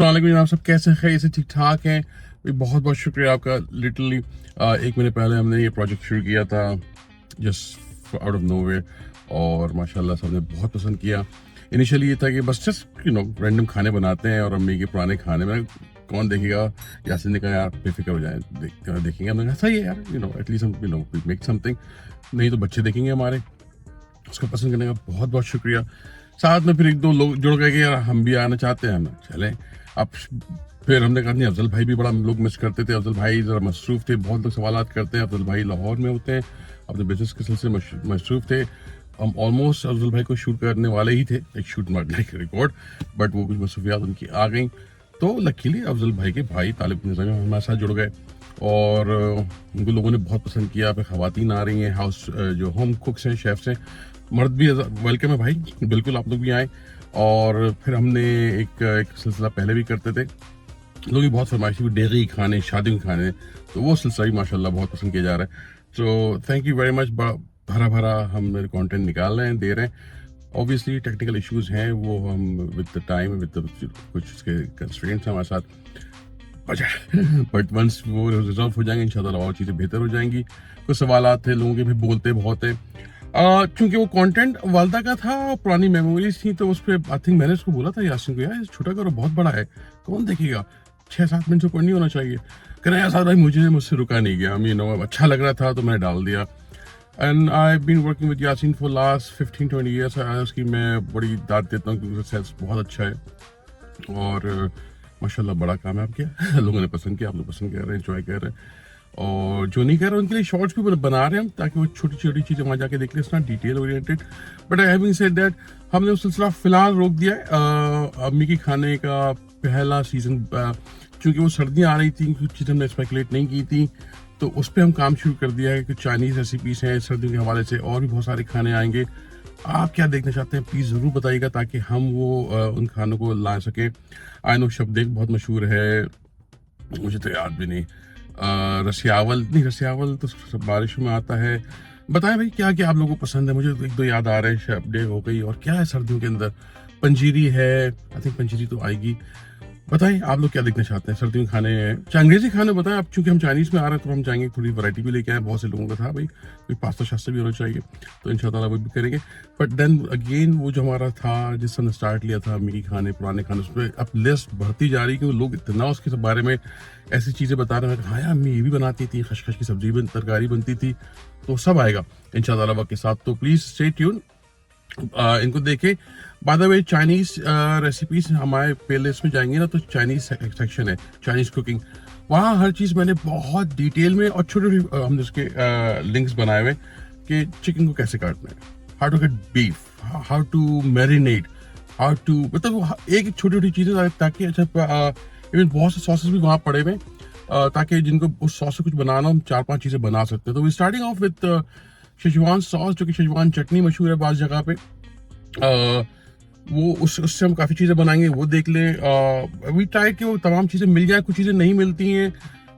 अस्सलाम वालेकुम जनाब, सब कैसे हैं? खैरियत से ठीक ठाक हैं? बहुत बहुत शुक्रिया आपका। लिटरली 1 महीने पहले हमने ये प्रोजेक्ट शुरू किया था जस्ट आउट ऑफ नोवेयर, और माशाल्लाह सबने बहुत पसंद किया। इनिशियली ये था कि बस जस्ट रैंडम खाने बनाते हैं, और अम्मी के पुराने खाने में कौन देखेगा। यासिन ने कहा यार बेफिक्र हो जाए, देखेंगे। हमने कहा सही है यार, एटलीस्ट हम मेक समथिंग, नहीं तो बच्चे देखेंगे हमारे। उसको पसंद करने का बहुत बहुत शुक्रिया। साथ में फिर 1-2 लोग जुड़ गए कि यार हम भी आना चाहते हैं, हम चले। अब फिर हमने कहा नहीं, अफजल भाई भी बड़ा लोग मिस करते थे। अफजल भाई ज़रा मसरूफ़ थे, बहुत लोग सवालात करते हैं। अफजल भाई लाहौर में होते हैं, अपने बिजनेस के सिलसिले में मसरूफ़ थे। हम ऑलमोस्ट अफजल भाई को शूट करने वाले ही थे, एक शूट लाइक रिकॉर्ड, बट वो कुछ मसरूफियात उनकी आ गई। तो लकीली अफजल भाई के भाई तालिब निज़ामी हमारे साथ जुड़ गए, और उनको लोगों ने बहुत पसंद किया। फिर ख़वातीन आ रही हैं, हाउस जो होम कुक्स हैं, शेफ्स हैं, मर्द भी वेलकम है भाई, बिल्कुल आप लोग भी आए। और फिर हमने एक सिलसिला पहले भी करते थे, लोग भी बहुत फरमाइशी हुई, डेगी खाने, शादी में खाने, तो वो सिलसिला भी माशाल्लाह बहुत पसंद किया जा रहा है। So thank you very much. भरा भरा हम मेरे कंटेंट निकाल रहे हैं, दे रहे हैं। ऑब्वियसली टेक्निकल इश्यूज हैं, वो हम विद द टाइम, विद कुछ उसके कंस्ट्रेंट्स हैं हमारे साथ, बट वंस वो रिजॉल्व हो जाएंगे इंशाल्लाह और चीज़ें बेहतर हो जाएंगी। कुछ सवाल थे लोगों के, भी बोलते बहुत है। चूंकि वो कंटेंट वालदा का था, पुरानी मेमोरीज थी, तो उस पर आई थिंक मैंने उसको बोला था यासिन को, यार छोटा करो, बहुत बड़ा है, कौन देखेगा, 6-7 मिनट से ऊपर नहीं होना चाहिए। कह रहे यार भाई मुझसे रुका नहीं गया, अच्छा लग रहा था तो मैंने डाल दिया। And I been working with Yasin for last 15-20 years. उसकी मैं बड़ी दाद देता हूँ क्योंकि सेल्स बहुत अच्छा है, और माशाल्लाह बड़ा कामयाब किया। लोगों ने पसंद किया, आप लोग पसंद कर रहे हैं, एंजॉय कर रहे हैं। और जो नहीं कर रहे उनके लिए शॉर्ट्स भी बना रहे हैं हम, ताकि वो छोटी छोटी चीज़ें वहाँ जाके देख लें। It's not detail oriented, but I having said that हमने वो सिलसिला फिलहाल रोक दिया है। अम्मी की खाने का पहला सीज़न, चूँकि वो सर्दियाँ आ रही थी, कुछ चीज़ें हमने स्पेकुलेट नहीं की थी, तो उस पर हम काम शुरू कर दिया है। कुछ चाइनीज़ रेसिपीज़ हैं सर्दियों के हवाले से, और भी बहुत सारे खाने आएंगे। आप क्या देखना चाहते हैं प्लीज़ ज़रूर बताइएगा, ताकि हम वो उन खानों को ला सकें। आई नो शब्द एक बहुत मशहूर है, मुझे तो याद भी नहीं, रसियावल तो सब बारिशों में आता है। बताएं भाई क्या क्या आप लोगों को पसंद है, मुझे तो 1-2 याद आ रहे हैं। शब्दे हो गई, और क्या है सर्दियों के अंदर, पंजीरी है, आई थिंक पंजीरी तो आएगी। बताएं आप लोग क्या देखना चाहते हैं सर्दियों में खाने, अंग्रेजी खाने बताएं आप। चूंकि हम चाइनीज़ में आ रहे हैं तो हम चाहेंगे थोड़ी वैरायटी भी लेके आए। बहुत से लोगों का था भाई कोई पास्ता शास्ता भी होना चाहिए, तो इंशाल्लाह वो भी करेंगे। बट देन अगेन वो जो हमारा था, जिस हमने स्टार्ट लिया था अम्मी खाने, पुराने खाने, उस पर अब लिस्ट बढ़ती जा रही, क्योंकि लोग इतना उसके बारे में ऐसी चीज़ें बता रहे हैं। हाँ यार अम्मी ये भी बनाती थी, खशखश की सब्जी तरकारी बनती थी, तो सब आएगा इंशाल्लाह वक्त के साथ। तो प्लीज़ स्टे ट्यून, इनको देखें। By the way Chinese recipes हमारे प्लेलिस्ट में जाएंगे ना, तो चाइनीज़ सेक्शन है, चाइनीज़ कुकिंग, वहाँ हर चीज़ मैंने बहुत डिटेल में और छोटे छोटे हमने उसके लिंक्स बनाए हुए कि चिकन को कैसे काटना है, how to cut beef, how to marinate, how to, मतलब एक छोटी छोटी चीज़ें, ताकि अच्छा इवन बहुत से सॉसेस भी वहाँ पड़े हुए, ताकि जिनको उस सॉस से कुछ बनाना, हम 4-5 चीज़ें बना सकते हैं। तो we starting off with Schezwan sauce, जो कि शेजवान चटनी मशहूर है बाज़ जगह पे। वो उससे हम काफ़ी चीज़ें बनाएंगे, वो देख लें। वी ट्राई कि वो तमाम चीज़ें मिल जाए, कुछ चीज़ें नहीं मिलती हैं,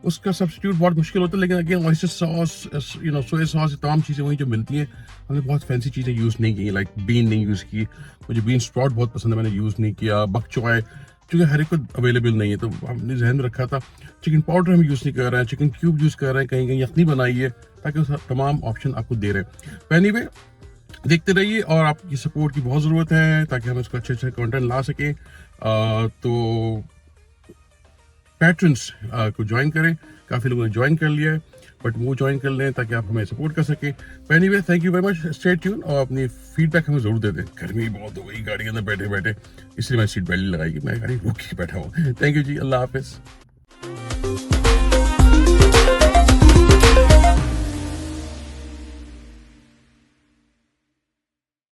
उसका सब्स्टिट्यूट बहुत मुश्किल होता है। लेकिन again oyster sauce, soya sauce, तमाम चीज़ें वही जो मिलती हैं। हमने बहुत फैंसी चीज़ें यूज़ नहीं की, लाइक बीन नहीं यूज़ की। मुझे बीन स्प्राउट बहुत पसंद है, मैंने यूज़ नहीं किया। बक चॉय क्योंकि हर एक को अवेलेबल नहीं है, तो हमने जहन में रखा था। चिकन पाउडर हम यूज़ नहीं कर रहे हैं, चिकन क्यूब यूज़ कर रहे हैं, कहीं कहीं यखनी बनाई है, ताकि तमाम ऑप्शन आपको दे रहे हैं। एनीवे देखते रहिए, और आपकी सपोर्ट की बहुत ज़रूरत है, ताकि हम इसको अच्छे अच्छे कंटेंट ला सकें। तो पैट्रन्स को ज्वाइन करें, काफ़ी लोगों ने ज्वाइन कर लिया है, बट वो ज्वाइन कर लें ताकि आप हमें सपोर्ट कर सकें। Anyway thank you very much, stay tune, और अपनी फीडबैक हमें ज़रूर दे दें। गर्मी बहुत हो गई गाड़ी के अंदर बैठे बैठे, इसलिए मैं सीट बेल्ट लगाई, मैं गाड़ी रोक के बैठा हूँ। थैंक यू जी, अल्लाह हाफिज़।